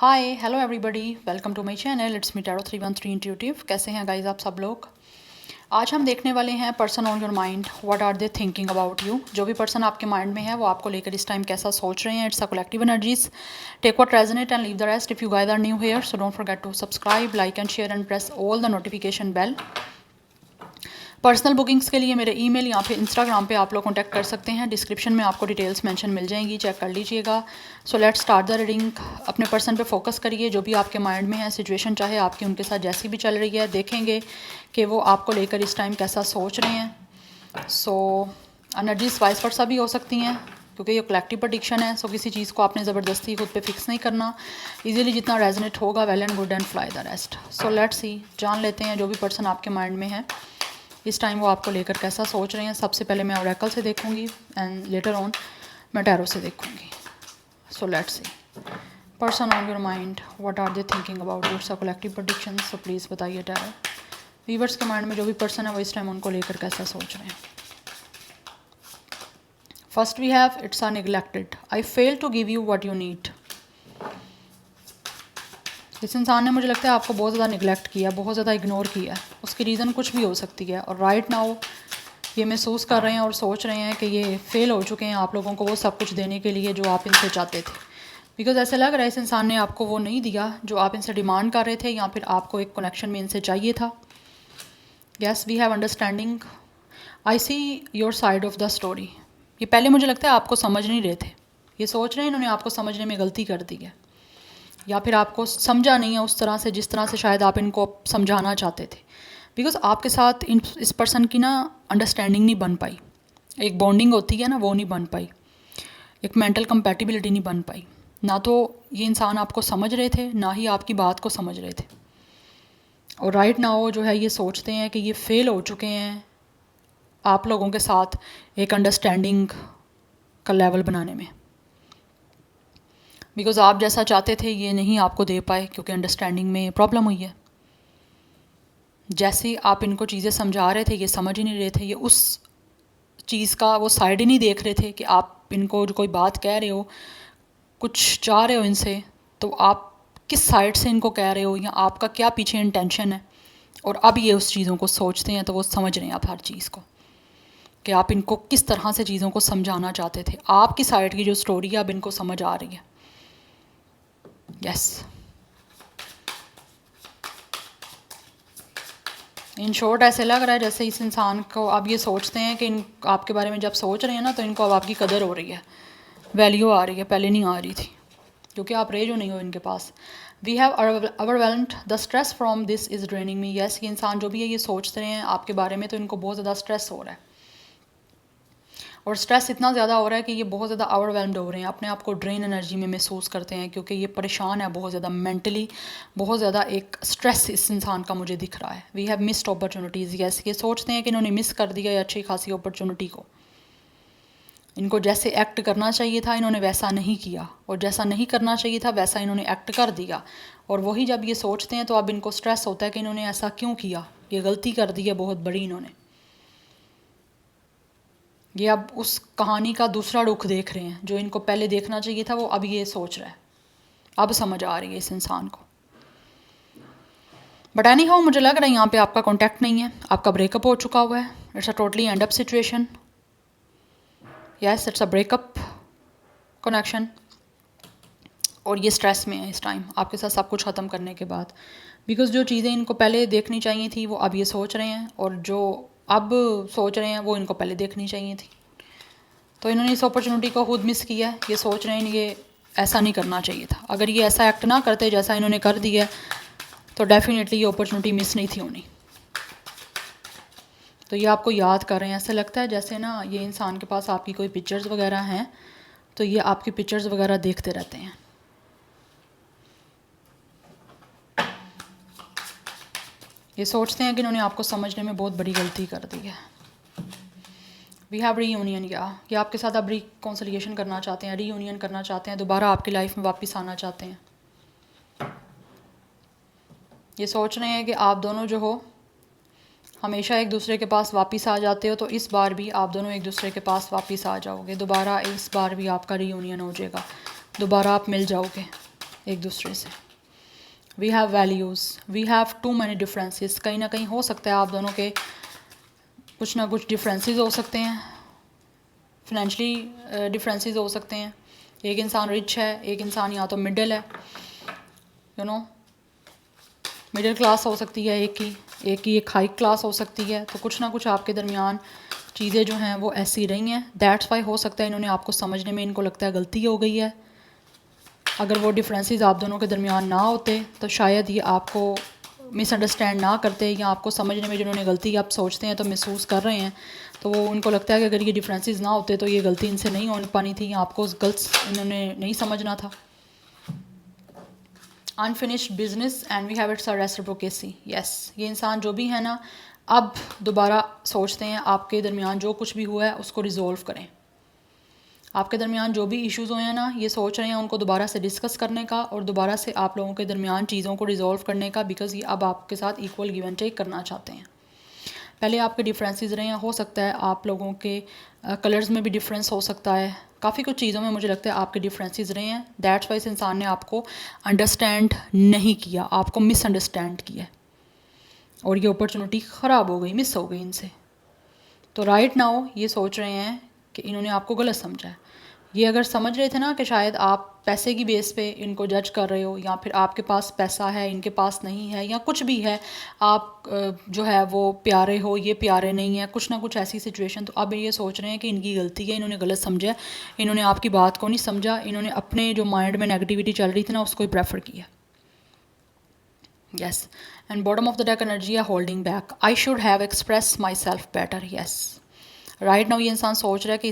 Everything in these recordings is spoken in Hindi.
Hi hello everybody, welcome to my channel. It's me tarot 313 intuitive. कैसे हैं गाइज आप सब लोग? आज हम देखने वाले हैं person on your mind, what are they thinking about you. जो भी पर्सन आपके माइंड में है वो आपको लेकर इस टाइम कैसा सोच रहे हैं। It's a collective energies, take what resonate and leave the rest. If you guys are new here so don't forget to subscribe, like and share and press all the notification bell. Personal bookings के लिए मेरे ईमेल या फिर इंस्टाग्राम पे आप लोग कॉन्टैक्ट कर सकते हैं। डिस्क्रिप्शन में आपको डिटेल्स मेंशन मिल जाएंगी, चेक कर लीजिएगा। So let's start the reading. अपने पर्सन पे फोकस करिए, जो भी आपके माइंड में है, सिचुएशन चाहे आपकी उनके साथ जैसी भी चल रही है, देखेंगे कि वो आपको लेकर इस टाइम कैसा सोच रहे हैं। सो एनर्जीज वाइस वर्सा भी हो सकती हैं क्योंकि ये कलेक्टिव प्रेडिक्शन है। सो किसी चीज़ को आपने ज़बरदस्ती खुद पे फिक्स नहीं करना। इजीली जितना रेजोनेट होगा well and good and fly the rest. So let's सी, जान लेते हैं जो भी पर्सन आपके माइंड में है इस टाइम वो आपको लेकर कैसा सोच रहे हैं। सबसे पहले मैं ओरेकल से देखूंगी एंड लेटर ऑन मैं टैरो से देखूंगी। So let's see, person on your mind, what are they thinking about your collective prediction. So please बताइए टैरो, व्यूअर्स के माइंड में जो भी पर्सन है वो इस टाइम उनको लेकर कैसा सोच रहे हैं। First we have it's are neglected, I fail to give you what you need. इस इंसान ने मुझे लगता है आपको बहुत ज़्यादा निगलेक्ट किया, बहुत ज़्यादा इग्नोर किया। उसकी रीज़न कुछ भी हो सकती है और राइट नाउ ये महसूस कर रहे हैं और सोच रहे हैं कि ये फेल हो चुके हैं आप लोगों को वो सब कुछ देने के लिए जो आप इनसे चाहते थे। बिकॉज ऐसा लग रहा है इस इंसान ने आपको वो नहीं दिया जो आप इनसे डिमांड कर रहे थे या फिर आपको एक कनेक्शन में इनसे चाहिए था। Yes, we have understanding, I see your side of the story. ये पहले मुझे लगता है आपको समझ नहीं रहे थे, ये सोच रहे हैं इन्होंने आपको समझने में गलती कर दी है या फिर आपको समझा नहीं है उस तरह से जिस तरह से शायद आप इनको समझाना चाहते थे। बिकॉज आपके साथ इस पर्सन की ना अंडरस्टैंडिंग नहीं बन पाई, एक बॉन्डिंग होती है ना वो नहीं बन पाई, एक मेंटल कंपैटिबिलिटी नहीं बन पाई। ना तो ये इंसान आपको समझ रहे थे ना ही आपकी बात को समझ रहे थे। और राइट नाउ जो है ये सोचते हैं कि ये फेल हो चुके हैं आप लोगों के साथ एक अंडरस्टैंडिंग का लेवल बनाने में। बिकॉज आप जैसा चाहते थे ये नहीं आपको दे पाए क्योंकि अंडरस्टैंडिंग में प्रॉब्लम हुई है। जैसे आप इनको चीज़ें समझा रहे थे ये समझ ही नहीं रहे थे, ये उस चीज़ का वो साइड ही नहीं देख रहे थे कि आप इनको जो कोई बात कह रहे हो, कुछ चाह रहे हो इनसे, तो आप किस साइड से इनको कह रहे हो या आपका क्या पीछे इंटेंशन है। और अब ये उस चीज़ों को सोचते हैं तो वो समझ रहे हैं आप हर चीज़ को कि आप इनको किस तरह से चीज़ों को समझाना चाहते थे। आपकी साइड की जो स्टोरी है अब इनको समझ आ रही है। यस, इन शॉर्ट ऐसे लग रहा है जैसे इस इंसान को अब ये सोचते हैं कि इन आपके बारे में जब सोच रहे हैं ना तो इनको अब आपकी कदर हो रही है, वैल्यू आ रही है, पहले नहीं आ रही थी क्योंकि आप रेज हो नहीं हो इनके पास। We have overwhelmed the stress from this is draining me. Yes, ये इंसान जो भी है ये सोच रहे हैं आपके बारे में तो इनको बहुत ज़्यादा स्ट्रेस हो रहा है और स्ट्रेस इतना ज़्यादा हो रहा है कि ये बहुत ज़्यादा ओवरवेल्म्ड हो रहे हैं, अपने आप को ड्रेन एनर्जी में महसूस करते हैं क्योंकि ये परेशान है बहुत ज़्यादा मेंटली, बहुत ज़्यादा एक स्ट्रेस इस इंसान का मुझे दिख रहा है। We have missed opportunities. Yes, ये सोचते हैं कि इन्होंने मिस कर दिया है अच्छी खासी अपॉर्चुनिटी को। इनको जैसे एक्ट करना चाहिए था इन्होंने वैसा नहीं किया और जैसा नहीं करना चाहिए था वैसा इन्होंने एक्ट कर दिया। और वही जब ये सोचते हैं तो अब इनको स्ट्रेस होता है कि इन्होंने ऐसा क्यों किया, ये गलती कर दी है बहुत बड़ी इन्होंने। ये अब उस कहानी का दूसरा रुख देख रहे हैं, जो इनको पहले देखना चाहिए था वो अब ये सोच रहा है, अब समझ आ रही है इस इंसान को। बट एनी हाउ मुझे लग रहा है यहाँ पे आपका कांटेक्ट नहीं है, आपका ब्रेकअप हो चुका हुआ है। It's a totally and up situation. Yes, it's a breakup connection और ये स्ट्रेस में है इस टाइम आपके साथ सब कुछ ख़त्म करने के बाद। बिकॉज जो चीज़ें इनको पहले देखनी चाहिए थी वो अब ये सोच रहे हैं और जो अब सोच रहे हैं वो इनको पहले देखनी चाहिए थी। तो इन्होंने इस अपॉर्चुनिटी को खुद मिस किया है। ये सोच रहे हैं ये ऐसा नहीं करना चाहिए था, अगर ये ऐसा एक्ट ना करते जैसा इन्होंने कर दिया तो डेफिनेटली ये अपॉर्चुनिटी मिस नहीं थी होनी। तो ये आपको याद कर रहे हैं, ऐसा लगता है जैसे ना ये इंसान के पास आपकी कोई पिक्चर्स वगैरह हैं तो ये आपकी पिक्चर्स वगैरह देखते रहते हैं। ये सोचते हैं कि इन्होंने आपको समझने में बहुत बड़ी गलती कर दी है। वी हैव रीयूनियन, या ये आपके साथ अब रिकॉन्सिलिएशन करना चाहते हैं, रीयूनियन करना चाहते हैं, दोबारा आपकी लाइफ में वापस आना चाहते हैं। ये सोच रहे हैं कि आप दोनों जो हो हमेशा एक दूसरे के पास वापस आ जाते हो, तो इस बार भी आप दोनों एक दूसरे के पास वापस आ जाओगे, दोबारा इस बार भी आपका रीयूनियन हो जाएगा, दोबारा आप मिल जाओगे। एक दूसरे से। We have values, we have too many differences. कहीं ना कहीं हो सकता है आप दोनों के कुछ ना कुछ डिफरेंसेस हो सकते हैं, फिनेंशली डिफरेंसेस हो सकते हैं। एक इंसान रिच है, एक इंसान या तो मिडिल है, यू नो मिडिल क्लास हो सकती है एक की एक हाई क्लास हो सकती है। तो कुछ ना कुछ आपके दरमियान चीज़ें जो हैं वो ऐसी रही हैं। दैट्स वाई हो सकता है इन्होंने आपको समझने में इनको लगता है गलती हो गई है। अगर वो डिफरेंसेस आप दोनों के दरमियान ना होते तो शायद ये आपको मिसअंडरस्टैंड ना करते, या आपको समझने में जिन्होंने गलती आप सोचते हैं तो महसूस कर रहे हैं, तो वो उनको लगता है कि अगर ये डिफरेंसेस ना होते तो ये गलती इनसे नहीं हो पानी थी, या आपको गलत इन्होंने नहीं समझना था। Unfinished business and we have it's a reciprocity. Yes, ये इंसान जो भी है ना, अब दोबारा सोचते हैं आपके दरमियान जो कुछ भी हुआ है उसको रिजोल्व करें। आपके दरमियान जो भी इश्यूज़ हुए हैं ना, ये सोच रहे हैं उनको दोबारा से डिस्कस करने का और दोबारा से आप लोगों के दरमियान चीज़ों को रिजॉल्व करने का, बिकॉज़ ये अब आपके साथ इक्वल गिव एंड टेक करना चाहते हैं। पहले आपके डिफरेंसेस रहे हैं, हो सकता है आप लोगों के कलर्स में भी डिफरेंस हो सकता है, काफ़ी कुछ चीज़ों में मुझे लगता है आपके डिफरेंसेस रहे हैं। दैट्स वाई इस इंसान ने आपको अंडरस्टैंड नहीं किया, आपको मिसअंडरस्टैंड किया और ये अपॉर्चुनिटी ख़राब हो गई, मिस हो गई इनसे। तो राइट नाउ ये सोच रहे हैं कि इन्होंने आपको गलत समझा है। ये अगर समझ रहे थे ना कि शायद आप पैसे की बेस पे इनको जज कर रहे हो, या फिर आपके पास पैसा है इनके पास नहीं है, या कुछ भी है, आप जो है वो प्यारे हो ये प्यारे नहीं है, कुछ ना कुछ ऐसी सिचुएशन, तो अब ये सोच रहे हैं कि इनकी गलती है, इन्होंने गलत समझा, इन्होंने आपकी बात को नहीं समझा, इन्होंने अपने जो माइंड में नेगेटिविटी चल रही थी ना उसको ही प्रेफर किया। Yes, and bottom of the deck energy है holding back. I should have express myself better. Yes, right now ये इंसान सोच रहा है कि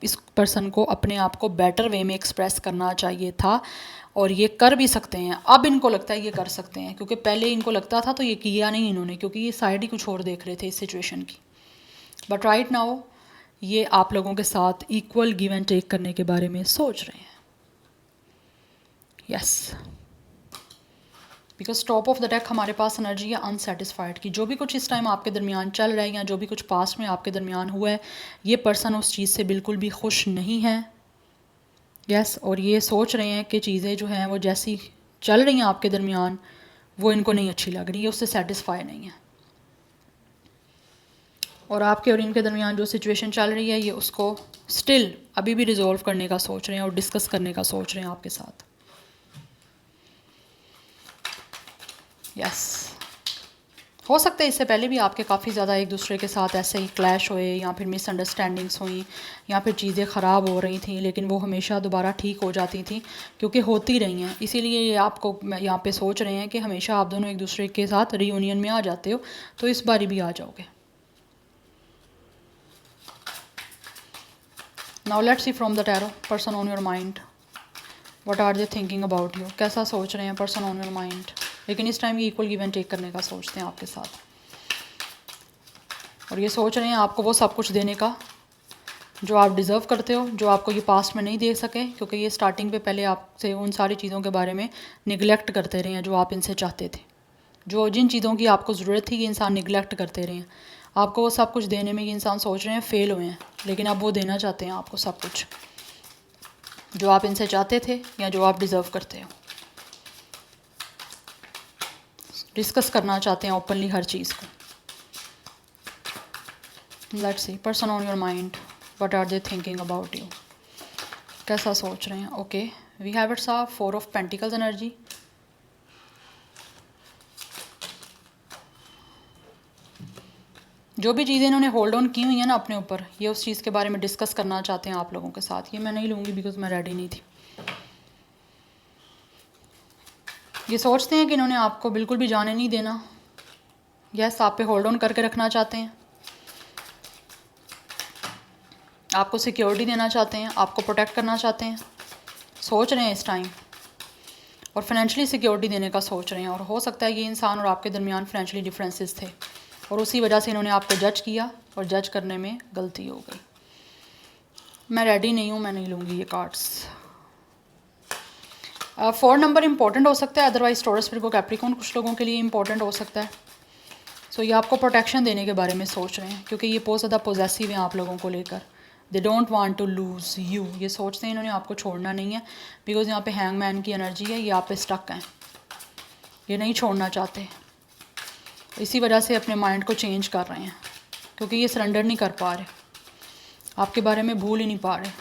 इस पर्सन को अपने आप को बेटर वे में एक्सप्रेस करना चाहिए था, और ये कर भी सकते हैं। अब इनको लगता है ये कर सकते हैं, क्योंकि पहले इनको लगता था तो ये किया नहीं इन्होंने, क्योंकि ये साइड ही कुछ और देख रहे थे इस सिचुएशन की। बट राइट नाउ ये आप लोगों के साथ इक्वल गिव एंड टेक करने के बारे में सोच रहे हैं। Yes, because top of the deck हमारे पास एनर्जी है अनसेटिस्फाइड की। जो भी कुछ इस टाइम आपके दरमियान चल रहा है, या जो भी कुछ पास्ट में आपके दरमियान हुआ है, ये पर्सन उस चीज़ से बिल्कुल भी खुश नहीं है। यस, और ये सोच रहे हैं कि चीज़ें जो हैं वो जैसी चल रही हैं आपके दरमियान वो इनको नहीं अच्छी लग रही है, उससे सेटिस्फाई नहीं है। और आपके और इनके दरमियान जो सिचुएशन चल रही है ये उसको स्टिल अभी भी रिजॉल्व करने का सोच रहे हैं और डिस्कस करने का सोच रहे हैं आपके साथ। यस, हो सकता है इससे पहले भी आपके काफ़ी ज़्यादा एक दूसरे के साथ ऐसे ही क्लैश हुए, या फिर मिसअंडरस्टैंडिंग्स हुई, या फिर चीज़ें ख़राब हो रही थी, लेकिन वो हमेशा दोबारा ठीक हो जाती थी, क्योंकि होती रही हैं। इसीलिए ये आपको यहाँ पे सोच रहे हैं कि हमेशा आप दोनों एक दूसरे के साथ रीयूनियन में आ जाते हो, तो इस बारी भी आ जाओगे। Now let's see from the tarot person on your mind, what are they thinking about you. कैसा सोच रहे हैं पर्सन ऑन योर माइंड, लेकिन इस टाइम ये इक्वल गिव एंड टेक करने का सोचते हैं आपके साथ, और ये सोच रहे हैं आपको वो सब कुछ देने का जो आप डिज़र्व करते हो, जो आपको ये पास्ट में नहीं दे सके, क्योंकि ये स्टार्टिंग पे पहले आपसे उन सारी चीज़ों के बारे में निगलेक्ट करते रहे हैं जो आप इनसे चाहते थे। जो जिन चीज़ों की आपको ज़रूरत थी ये इंसान निगलेक्ट करते रहे हैं। आपको वो सब कुछ देने में ये इंसान सोच रहे हैं फेल हुए हैं, लेकिन अब वो देना चाहते हैं आपको सब कुछ जो आप इनसे चाहते थे या जो आप डिज़र्व करते हो। डिस्कस करना चाहते हैं ओपनली हर चीज़ को। Let's see person on your mind, what are they thinking about you. कैसा सोच रहे हैं। Okay, we have it's a 4 of pentacles energy. जो भी चीज़ें इन्होंने होल्ड ऑन की हुई हैं ना अपने ऊपर, ये उस चीज़ के बारे में डिस्कस करना चाहते हैं आप लोगों के साथ। ये मैं नहीं लूँगी बिकॉज मैं रेडी नहीं थी। ये सोचते हैं कि इन्होंने आपको बिल्कुल भी जाने नहीं देना। यस, आप पे होल्ड ऑन करके रखना चाहते हैं, आपको सिक्योरिटी देना चाहते हैं, आपको प्रोटेक्ट करना चाहते हैं, सोच रहे हैं इस टाइम, और फाइनेंशियली सिक्योरिटी देने का सोच रहे हैं। और हो सकता है ये इंसान और आपके दरमियान फाइनेंशियली डिफरेंसेस थे, और उसी वजह से इन्होंने आपको जज किया और जज करने में गलती हो गई। मैं रेडी नहीं हूँ, मैं नहीं लूँगी ये कार्ड्स। 4 नंबर इंपॉर्टेंट हो सकता है, अदरवाइज टॉरस विर्गो कैप्रिकॉर्न कुछ लोगों के लिए इंपॉर्टेंट हो सकता है। सो ये आपको प्रोटेक्शन देने के बारे में सोच रहे हैं, क्योंकि ये बहुत ज़्यादा पॉजेसिव हैं आप लोगों को लेकर। They don't want to lose you, ये सोचते हैं इन्होंने आपको छोड़ना नहीं है, बिकॉज यहाँ पे हैंगमैन की एनर्जी है, ये आप पे स्टक हैं, ये नहीं छोड़ना चाहते, इसी वजह से अपने माइंड को चेंज कर रहे हैं, क्योंकि ये सरेंडर नहीं कर पा रहे, आपके बारे में भूल ही नहीं पा रहे।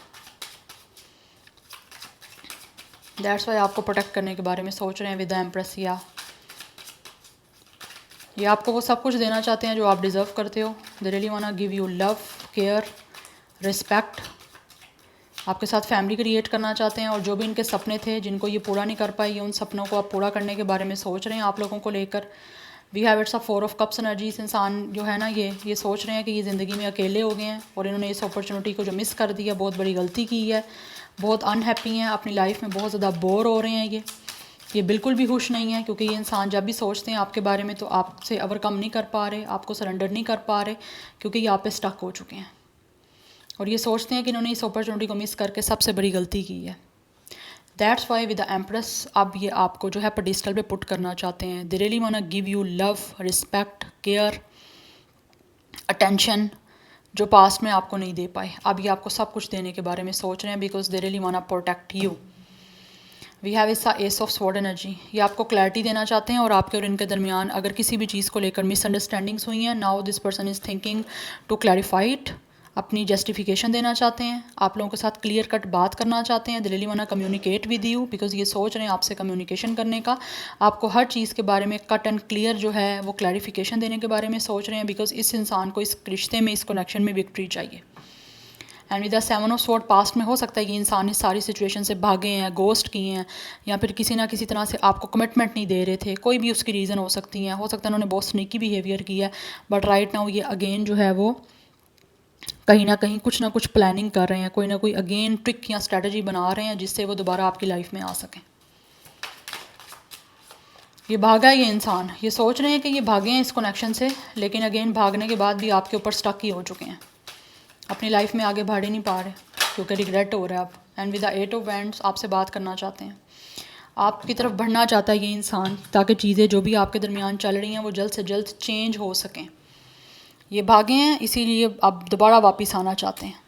दैट्स वाई आपको प्रोटेक्ट करने के बारे में सोच रहे हैं विद द एम्प्रेस। या ये आपको वो सब कुछ देना चाहते हैं जो आप डिज़र्व करते हो। They really want to give you love, care, respect, आपके साथ फैमिली क्रिएट करना चाहते हैं, और जो भी इनके सपने थे जिनको ये पूरा नहीं कर पाए, उन सपनों को आप पूरा करने के बारे में सोच रहे हैं आप लोगों को लेकर। We have it's a 4 of cups energy. इस इंसान जो है ना ये सोच रहे हैं कि ये ज़िंदगी में अकेले हो गए हैं और इन्होंने इस अपॉर्चुनिटी को जो मिस कर दिया, बहुत बड़ी गलती की है, बहुत अनहैप्पी हैं अपनी लाइफ में, बहुत ज़्यादा बोर हो रहे हैं। ये बिल्कुल भी खुश नहीं है, क्योंकि ये इंसान जब भी सोचते हैं आपके बारे में तो आपसे ओवरकम नहीं कर पा रहे, आपको सरेंडर नहीं कर पा रहे, क्योंकि ये आप पे स्टक हो चुके हैं और ये सोचते हैं कि इन्होंने इस अपॉर्चुनिटी को मिस करके सबसे बड़ी गलती की है। That's why with the empress अब ये आपको जो है पेडिस्टल पे पुट करना चाहते हैं। They really want to give you love, respect, care, attention, जो पास्ट में आपको नहीं दे पाए, अब ये आपको सब कुछ देने के बारे में सोच रहे हैं, because they really want to protect you. We have is ace of sword energy. ये आपको क्लैरिटी देना चाहते हैं और आपके और इनके दरमियान अगर किसी भी चीज़ को लेकर मिसअंडरस्टैंडिंग्स हुई हैं, now this person is thinking to clarify it, अपनी जस्टिफिकेशन देना चाहते हैं, आप लोगों के साथ क्लियर कट बात करना चाहते हैं। They really want to communicate with you, because ये सोच रहे हैं आपसे कम्युनिकेशन करने का, आपको हर चीज़ के बारे में कट एंड क्लियर जो है वो क्लैरिफिकेशन देने के बारे में सोच रहे हैं, बिकॉज इस इंसान को इस रिश्ते में, इस कनेक्शन में विक्ट्री चाहिए। And with the 7 of sword past में हो सकता है कि इंसान इस सारी सिचुएशन से भागे हैं, गोस्ट किए हैं, या फिर किसी ना किसी तरह से आपको कमिटमेंट नहीं दे रहे थे, कोई भी उसकी रीज़न हो सकती हैं, हो सकता है उन्होंने बहुत स्नीकी बिहेवियर किया है, बट राइट नाउ ये अगेन जो है वो कहीं ना कुछ प्लानिंग कर रहे हैं, कोई ना कोई अगेन ट्रिक या स्ट्रेटजी बना रहे हैं जिससे वो दोबारा आपकी लाइफ में आ सकें। ये भागा है ये इंसान, ये सोच रहे हैं कि ये भागे हैं इस कनेक्शन से, लेकिन अगेन भागने के बाद भी आपके ऊपर स्टक ही हो चुके हैं, अपनी लाइफ में आगे बढ़ ही नहीं पा रहे, क्योंकि रिग्रेट हो रहा है अब। And with the 8 of wands आपसे बात करना चाहते हैं, आपकी तरफ बढ़ना चाहता है ये इंसान, ताकि चीज़ें जो भी आपके दरमियान चल रही हैं वो जल्द से जल्द चेंज हो सकें। ये भागे हैं इसीलिए अब दोबारा वापस आना चाहते हैं।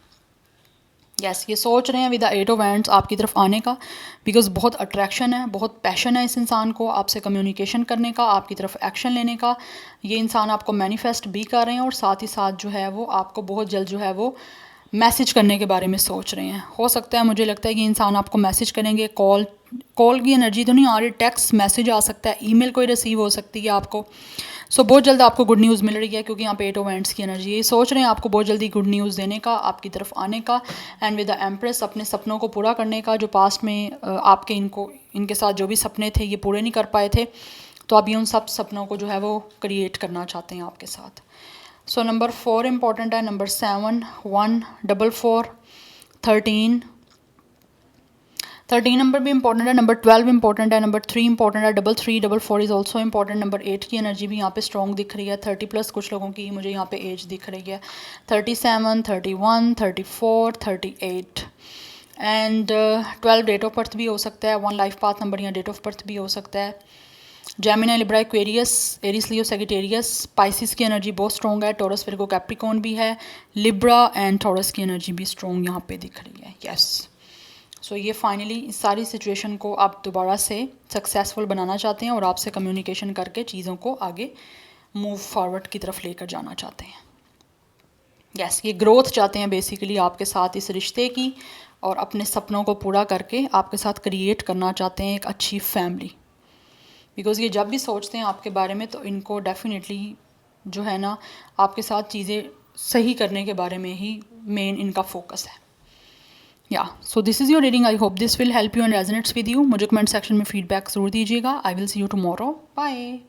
यस, ये सोच रहे हैं विद द 8 ऑफ वैंड्स आपकी तरफ आने का, बिकॉज बहुत अट्रैक्शन है, बहुत पैशन है इस इंसान को आपसे कम्युनिकेशन करने का, आपकी तरफ एक्शन लेने का। ये इंसान आपको मैनिफेस्ट भी कर रहे हैं और साथ ही साथ जो है वो आपको बहुत जल्द जो है वो मैसेज करने के बारे में सोच रहे हैं। हो सकता है, मुझे लगता है कि इंसान आपको मैसेज करेंगे, कॉल की एनर्जी तो नहीं आ रही, टेक्स्ट मैसेज आ सकता है, ईमेल कोई रिसीव हो सकती है आपको। सो बहुत जल्द आपको गुड न्यूज़ मिल रही है, क्योंकि यहाँ पे 8 ऑफ वैंड्स की एनर्जी है। ये सोच रहे हैं आपको बहुत जल्दी गुड न्यूज़ देने का, आपकी तरफ आने का, एंड विद द एम्प्रेस अपने सपनों को पूरा करने का, जो पास्ट में आपके इनके साथ जो भी सपने थे ये पूरे नहीं कर पाए थे, तो अब ये उन सब सपनों को जो है वो क्रिएट करना चाहते हैं आपके साथ। सो नंबर 4 इम्पॉर्टेंट है, नंबर 7, 1, 4, 13 नंबर भी इंपॉर्टेंट है, नंबर 12 इंपॉर्टेंट है, नंबर 3 इंपॉर्टेंट है, 3, 4 इज़ ऑल्सो इंपॉर्टेंट। नंबर 8 की एनर्जी भी यहाँ पे स्ट्रॉन्ग दिख रही है, 30+ कुछ लोगों की मुझे यहाँ पे एज दिख रही है, 37, 31, 34, 38 एंड 12 डेट ऑफ बर्थ भी हो सकता है, 1 लाइफ पाथ नंबर या डेट ऑफ बर्थ भी हो सकता है। जेमिनी, लिब्रा, एक्वेरियस, एरिस, लियो, सैजिटेरियस, स्पाइसिस की एनर्जी बहुत स्ट्रॉन्ग है, टॉरस, विर्गो, कैप्रिकॉर्न भी है, लिब्रा एंड टॉरस की एनर्जी भी स्ट्रॉन्ग यहाँ पे दिख रही है। यस, सो ये फाइनली इस सारी सिचुएशन को आप दोबारा से सक्सेसफुल बनाना चाहते हैं और आपसे कम्युनिकेशन करके चीज़ों को आगे मूव फॉरवर्ड की तरफ लेकर जाना चाहते हैं। यस, ये ग्रोथ चाहते हैं बेसिकली आपके साथ इस रिश्ते की, और अपने सपनों को पूरा करके आपके साथ क्रिएट करना चाहते हैं एक अच्छी फैमिली, बिकॉज़ ये जब भी सोचते हैं आपके बारे में तो इनको डेफिनेटली जो है ना आपके साथ चीज़ें सही करने के बारे में ही मेन इनका फोकस है। या so this is your reading, I hope this will help you and resonates with you. मुझे कमेंट सेक्शन में फीडबैक ज़रूर दीजिएगा। I will see you tomorrow, bye.